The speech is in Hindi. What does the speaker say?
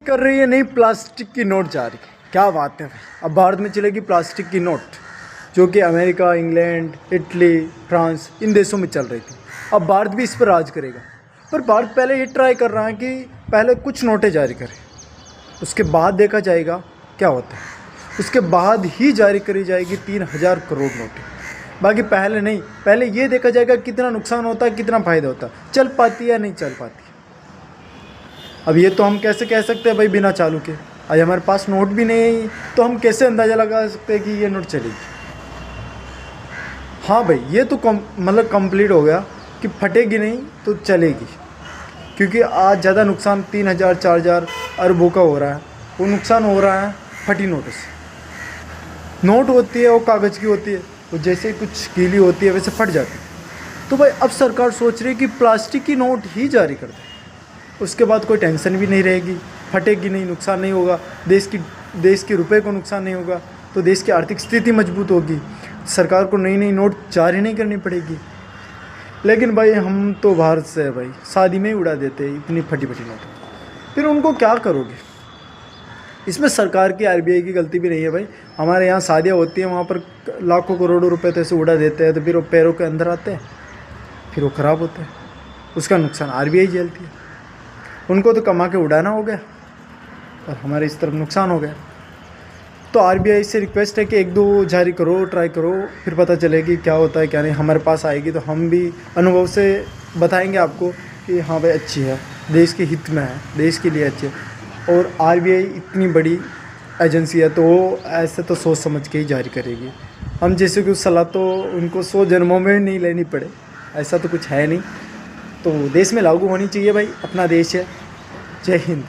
कर रही है नई प्लास्टिक की नोट जारी। क्या बात है भाई, अब भारत में चलेगी प्लास्टिक की नोट, जो कि America, England, Italy, France in देशों में चल रही थी। अब भारत भी इस पर राज करेगा। पर भारत पहले ये ट्राई कर रहा है कि पहले कुछ नोटें जारी करे, उसके बाद देखा जाएगा क्या होता है। उसके बाद ही जारी करी जाएगी 3,000 करोड़ नोटें। बाकी पहले नहीं, पहले ये देखा जाएगा कितना नुकसान होता है, कितना फ़ायदा होता है, चल पाती है या नहीं चल पाती। अब ये तो हम कैसे कह सकते हैं भाई बिना चालू के, आज हमारे पास नोट भी नहीं तो हम कैसे अंदाज़ा लगा सकते हैं कि ये नोट चलेगी। हाँ भाई, ये तो मतलब कंप्लीट हो गया कि फटेगी नहीं तो चलेगी, क्योंकि आज ज़्यादा नुकसान 3,000 4,000 अरबों का हो रहा है। वो नुकसान हो रहा है फटी नोटों से। नोट होती है वो कागज़ की होती है, वो जैसे कुछ गीली होती है वैसे फट जाती है। तो भाई अब सरकार सोच रही है कि प्लास्टिक की नोट ही जारी कर दे, उसके बाद कोई टेंशन भी नहीं रहेगी, फटेगी नहीं, नुकसान नहीं होगा, देश के रुपए को नुकसान नहीं होगा, तो देश की आर्थिक स्थिति मजबूत होगी, सरकार को नई नई नोट जारी नहीं करनी पड़ेगी। लेकिन भाई हम तो भारत से है भाई, शादी में ही उड़ा देते हैं इतनी फटी फटी नोट, फिर उनको क्या करोगे। इसमें सरकार की आरबीआई की गलती भी नहीं है भाई। हमारे यहाँ शादियाँ होती हैं, वहाँ पर लाखों करोड़ों रुपए तो ऐसे उड़ा देते हैं, तो फिर वो पैरों के अंदर आते हैं, फिर वो ख़राब होते हैं, उसका नुकसान आरबीआई झेलती है। उनको तो कमा के उड़ाना हो गया और हमारे इस तरफ नुकसान हो गया। तो आरबीआई से रिक्वेस्ट है कि 1-2 जारी करो, ट्राई करो, फिर पता चलेगी क्या होता है क्या नहीं। हमारे पास आएगी तो हम भी अनुभव से बताएंगे आपको कि हाँ भाई अच्छी है, देश के हित में है, देश के लिए अच्छी है। और आरबीआई इतनी बड़ी एजेंसी है तो वो ऐसे तो सोच समझ के ही जारी करेगी। हम जैसे कि सलाह तो उनको 100 जन्मों में नहीं लेनी पड़े, ऐसा तो कुछ है नहीं। तो देश में लागू होनी चाहिए भाई, अपना देश है। जय हिंद।